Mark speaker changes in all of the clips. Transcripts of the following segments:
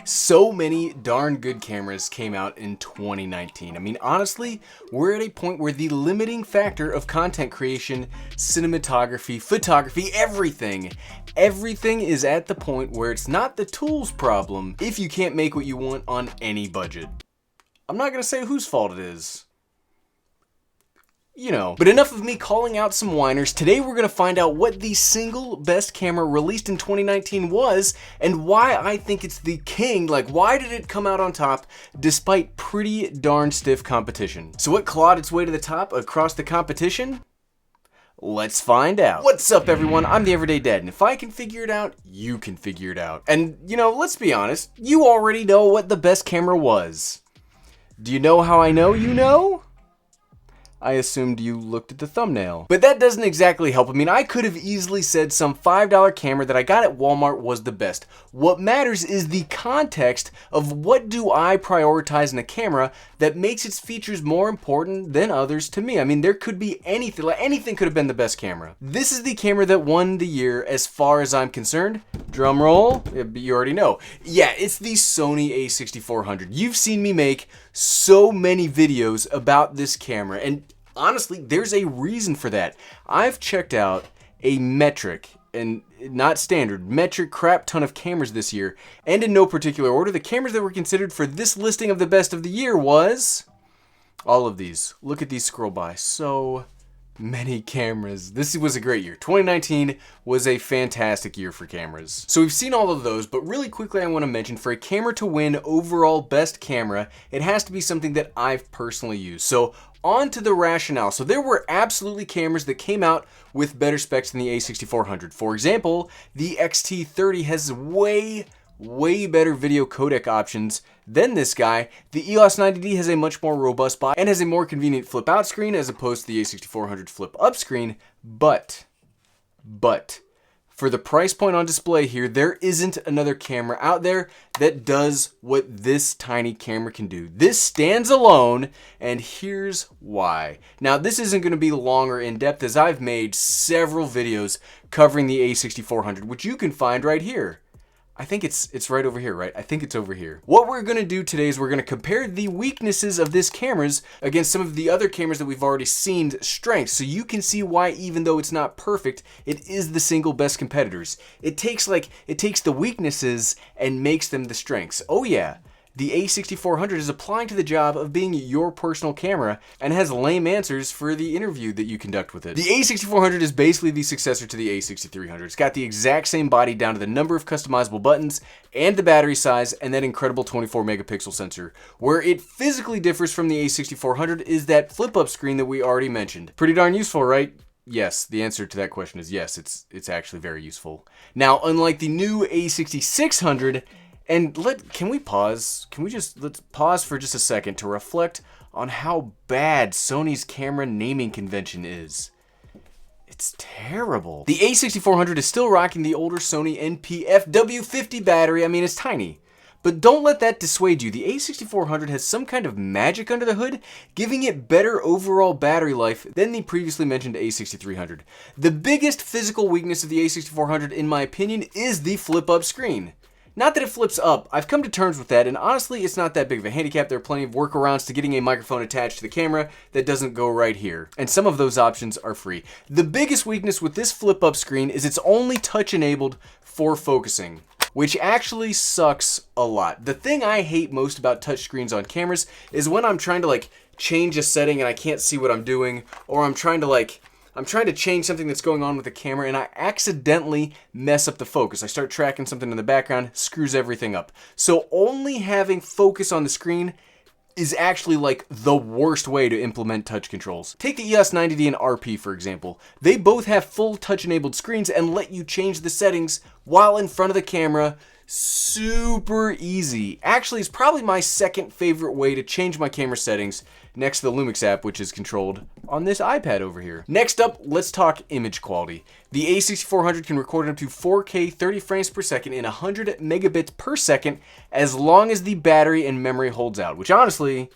Speaker 1: So many darn good cameras came out in 2019. I mean, honestly, we're at a point where the limiting factor of content creation, cinematography, photography, everything is at the point where it's not the tools problem if you can't make what you want on any budget. I'm not gonna say whose fault it is. You know. But enough of me calling out some whiners. Today we're gonna find out what the single best camera released in 2019 was and why I think it's the king. Like, why did it come out on top despite pretty darn stiff competition? So what clawed its way to the top across the competition? Let's find out. What's up, everyone? I'm the Everyday Dad, and if I can figure it out, you can figure it out. And, you know, let's be honest, you already know what the best camera was. Do you know how I know you know? I assumed you looked at the thumbnail. But that doesn't exactly help. I mean, I could have easily said some $5 camera that I got at Walmart was the best. What matters is the context of what do I prioritize in a camera that makes its features more important than others to me. I mean, there could be anything, like anything could have been the best camera. This is the camera that won the year as far as I'm concerned. Drum roll, you already know. Yeah, it's the Sony A6400. You've seen me make so many videos about this camera, and honestly, there's a reason for that. I've checked out a metric, and not standard, metric crap ton of cameras this year, and in no particular order, the cameras that were considered for this listing of the best of the year was all of these. Look at these scroll by. So many cameras. This was a great year. 2019 was a fantastic year for cameras. So we've seen all of those, but really quickly I want to mention, for a camera to win overall best camera, it has to be something that I've personally used. So on to the rationale. So there were absolutely cameras that came out with better specs than the A6400. For example, the XT30 has way better video codec options than this guy. The EOS 90D has a much more robust body and has a more convenient flip out screen as opposed to the A6400 flip up screen. But for the price point on display here, there isn't another camera out there that does what this tiny camera can do. This stands alone, and here's why. Now, this isn't going to be long or in-depth, as I've made several videos covering the A6400, which you can find right here. I think it's right over here, right? I think it's over here. What we're gonna do today is we're gonna compare the weaknesses of this cameras against some of the other cameras that we've already seen strengths, so you can see why, even though it's not perfect, it is the single best competitors. It takes the weaknesses and makes them the strengths. Oh yeah. The A6400 is applying to the job of being your personal camera and has lame answers for the interview that you conduct with it. The A6400 is basically the successor to the A6300. It's got the exact same body down to the number of customizable buttons and the battery size and that incredible 24 megapixel sensor. Where it physically differs from the A6400 is that flip-up screen that we already mentioned. Pretty darn useful, right? Yes, the answer to that question is yes, it's actually very useful. Now, unlike the new A6600, and can we pause? Let's pause for just a second to reflect on how bad Sony's camera naming convention is. It's terrible. The A6400 is still rocking the older Sony NP-FW50 battery. I mean, it's tiny. But don't let that dissuade you. The A6400 has some kind of magic under the hood, giving it better overall battery life than the previously mentioned A6300. The biggest physical weakness of the A6400, in my opinion, is the flip-up screen. Not that it flips up, I've come to terms with that, and honestly, it's not that big of a handicap. There are plenty of workarounds to getting a microphone attached to the camera that doesn't go right here, and some of those options are free. The biggest weakness with this flip-up screen is it's only touch-enabled for focusing, which actually sucks a lot. The thing I hate most about touchscreens on cameras is when I'm trying to change a setting and I can't see what I'm doing, or I'm trying to change something that's going on with the camera and I accidentally mess up the focus. I start tracking something in the background, screws everything up. So only having focus on the screen is actually the worst way to implement touch controls. Take the EOS 90D and RP, for example. They both have full touch-enabled screens and let you change the settings while in front of the camera. Super easy. Actually, it's probably my second favorite way to change my camera settings, next to the Lumix app, which is controlled on this iPad over here. Next up, let's talk image quality. The A6400 can record up to 4K 30 frames per second in 100 megabits per second as long as the battery and memory holds out, which honestly,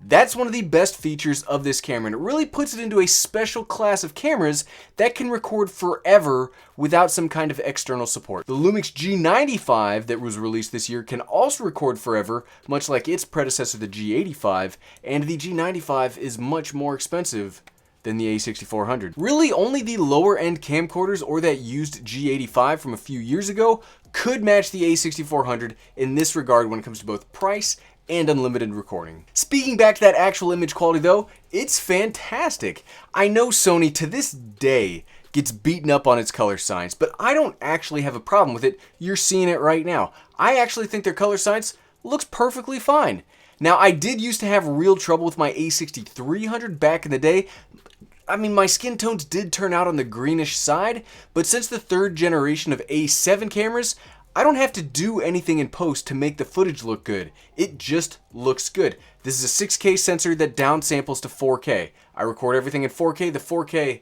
Speaker 1: That's one of the best features of this camera, and it really puts it into a special class of cameras that can record forever without some kind of external support. The Lumix G95 that was released this year can also record forever, much like its predecessor, the G85, and the G95 is much more expensive than the A6400. Really, only the lower end camcorders or that used G85 from a few years ago could match the A6400 in this regard when it comes to both price and unlimited recording. Speaking back to that actual image quality though, it's fantastic. I know Sony to this day gets beaten up on its color science, but I don't actually have a problem with it. You're seeing it right now. I actually think their color science looks perfectly fine. Now, I did used to have real trouble with my A6300 back in the day. I mean, my skin tones did turn out on the greenish side, but since the third generation of A7 cameras, I don't have to do anything in post to make the footage look good. It just looks good. This is a 6K sensor that downsamples to 4K. I record everything in 4K. The 4K,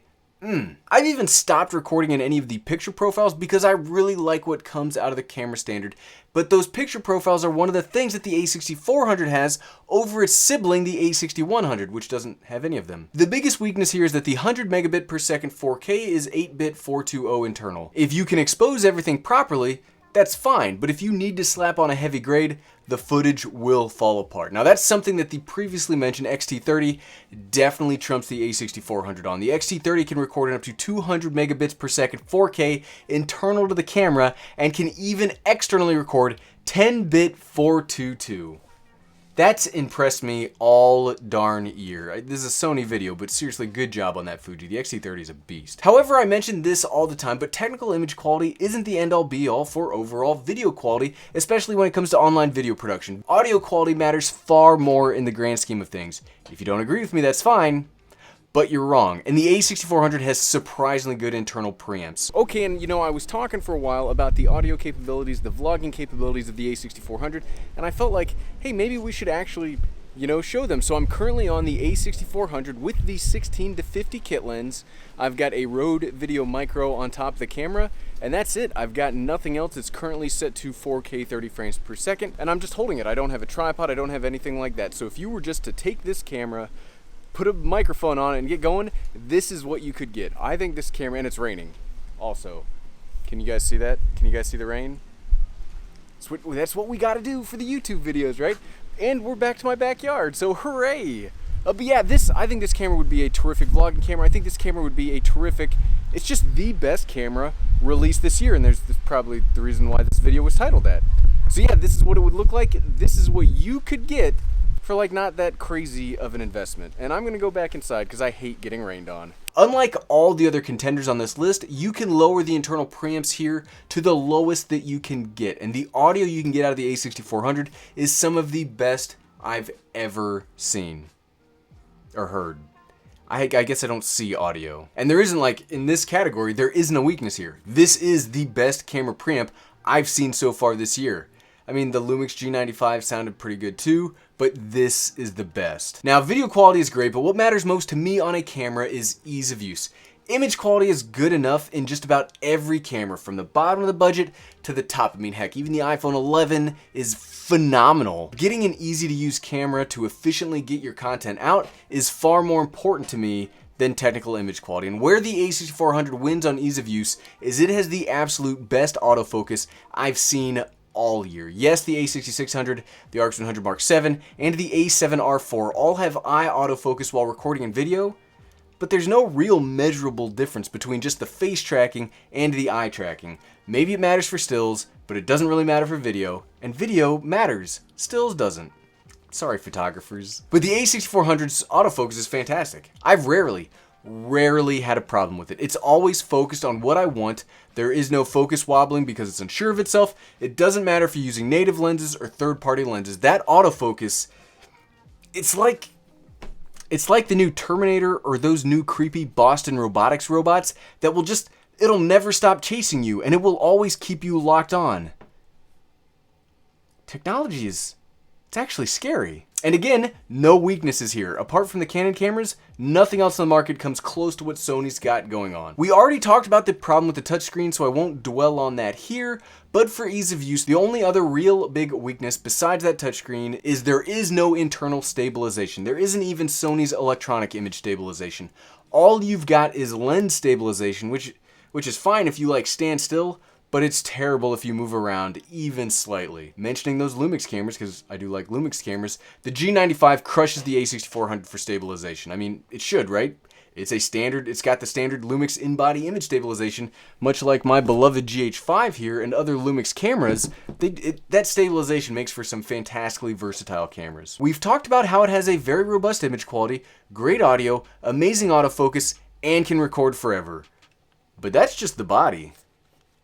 Speaker 1: I've even stopped recording in any of the picture profiles because I really like what comes out of the camera standard. But those picture profiles are one of the things that the A6400 has over its sibling, the A6100, which doesn't have any of them. The biggest weakness here is that the 100 megabit per second 4K is 8-bit 420 internal. If you can expose everything properly, that's fine, but if you need to slap on a heavy grade, the footage will fall apart. Now that's something that the previously mentioned XT30 definitely trumps the A6400 on. The XT30 can record in up to 200 megabits per second 4K internal to the camera and can even externally record 10-bit 422. That's impressed me all darn year. This is a Sony video, but seriously, good job on that Fuji. The XT30 is a beast. However, I mention this all the time, but technical image quality isn't the end-all be-all for overall video quality, especially when it comes to online video production. Audio quality matters far more in the grand scheme of things. If you don't agree with me, that's fine. But you're wrong, and the A6400 has surprisingly good internal preamps. Okay, and you know, I was talking for a while about the audio capabilities, the vlogging capabilities of the A6400, and I felt like, hey, maybe we should actually, you know, show them. So I'm currently on the A6400 with the 16-50 kit lens. I've got a Rode Video Micro on top of the camera, and that's it. I've got nothing else. It's currently set to 4K 30 frames per second, and I'm just holding it. I don't have a tripod, I don't have anything like that. So if you were just to take this camera, put a microphone on it and get going, this is what you could get. I think this camera, and it's raining also. Can you guys see that? Can you guys see the rain? That's what we gotta do for the YouTube videos, right? And we're back to my backyard, so hooray! But yeah, I think this camera would be a terrific vlogging camera. I think this camera would be a terrific, it's just the best camera released this year, and there's probably the reason why this video was titled that. So yeah, this is what it would look like. This is what you could get for like not that crazy of an investment. And I'm gonna go back inside because I hate getting rained on. Unlike all the other contenders on this list, you can lower the internal preamps here to the lowest that you can get. And the audio you can get out of the A6400 is some of the best I've ever seen or heard. I guess I don't see audio. And there isn't, like, in this category, there isn't a weakness here. This is the best camera preamp I've seen so far this year. I mean, the Lumix G95 sounded pretty good too, but this is the best. Now, video quality is great, but what matters most to me on a camera is ease of use. Image quality is good enough in just about every camera, from the bottom of the budget to the top. I mean, heck, even the iPhone 11 is phenomenal. Getting an easy-to-use camera to efficiently get your content out is far more important to me than technical image quality. And where the A6400 wins on ease of use is it has the absolute best autofocus I've seen all year. Yes, the A6600, the RX100 Mark VII, and the A7R4 all have eye autofocus while recording in video, but there's no real measurable difference between just the face tracking and the eye tracking. Maybe it matters for stills, but it doesn't really matter for video, and video matters. Stills doesn't. Sorry, photographers. But the A6400's autofocus is fantastic. I've rarely had a problem with it. It's always focused on what I want. There is no focus wobbling because it's unsure of itself. It doesn't matter if you're using native lenses or third-party lenses. That autofocus, it's like the new Terminator or those new creepy Boston Robotics robots that will just, it'll never stop chasing you and it will always keep you locked on. Technology is, it's actually scary. And again, no weaknesses here. Apart from the Canon cameras, nothing else on the market comes close to what Sony's got going on. We already talked about the problem with the touchscreen, so I won't dwell on that here, but for ease of use, the only other real big weakness besides that touchscreen is there is no internal stabilization. There isn't even Sony's electronic image stabilization. All you've got is lens stabilization, which is fine if you like stand still, but it's terrible if you move around even slightly. Mentioning those Lumix cameras, because I do like Lumix cameras, the G95 crushes the A6400 for stabilization. I mean, it should, right? It's got the standard Lumix in-body image stabilization, much like my beloved GH5 here and other Lumix cameras. That stabilization makes for some fantastically versatile cameras. We've talked about how it has a very robust image quality, great audio, amazing autofocus, and can record forever. But that's just the body.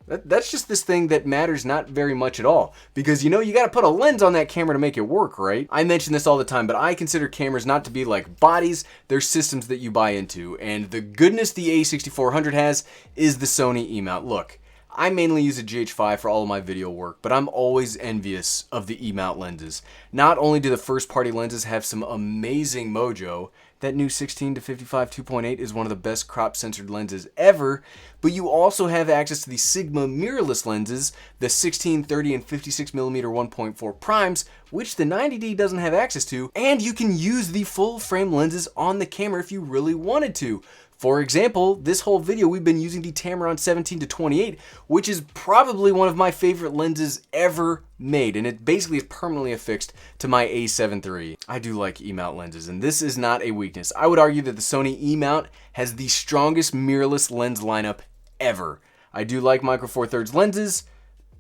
Speaker 1: That's just this thing that matters not very much at all. Because, you know, you gotta put a lens on that camera to make it work, right? I mention this all the time, but I consider cameras not to be like bodies, they're systems that you buy into. And the goodness the A6400 has is the Sony E-mount. Look, I mainly use a GH5 for all of my video work, but I'm always envious of the E-mount lenses. Not only do the first-party lenses have some amazing mojo, that new 16 to 55 2.8 is one of the best crop censored lenses ever, but you also have access to the Sigma mirrorless lenses, the 16, 30, and 56mm 1.4 primes, which the 90D doesn't have access to, and you can use the full frame lenses on the camera if you really wanted to. For example, this whole video we've been using the Tamron 17 to 28, which is probably one of my favorite lenses ever made, and it basically is permanently affixed to my A7 III. I do like E-mount lenses, and this is not a weakness. I would argue that the Sony E-mount has the strongest mirrorless lens lineup ever. I do like Micro Four Thirds lenses.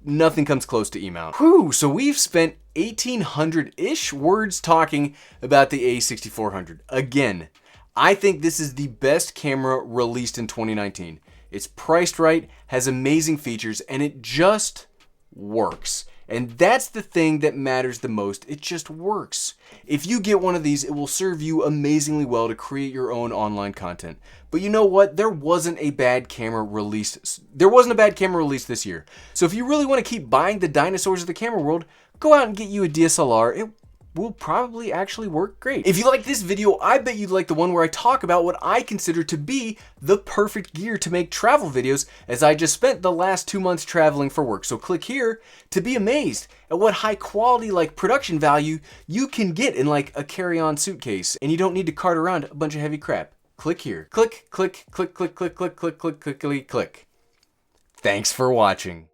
Speaker 1: Nothing comes close to E-mount. Whew, so we've spent 1,800-ish words talking about the A6400. Again, I think this is the best camera released in 2019. It's priced right, has amazing features, and it just works. And that's the thing that matters the most. It just works. If you get one of these, it will serve you amazingly well to create your own online content. But you know what? There wasn't a bad camera released this year. So if you really want to keep buying the dinosaurs of the camera world, go out and get you a DSLR. It will probably actually work great. If you like this video, I bet you'd like the one where I talk about what I consider to be the perfect gear to make travel videos, as I just spent the last 2 months traveling for work. So click here to be amazed at what high quality like production value you can get in like a carry-on suitcase, and you don't need to cart around a bunch of heavy crap. Click here. Click, click, click, click, click, click, click, click, click, click, click. Thanks for watching.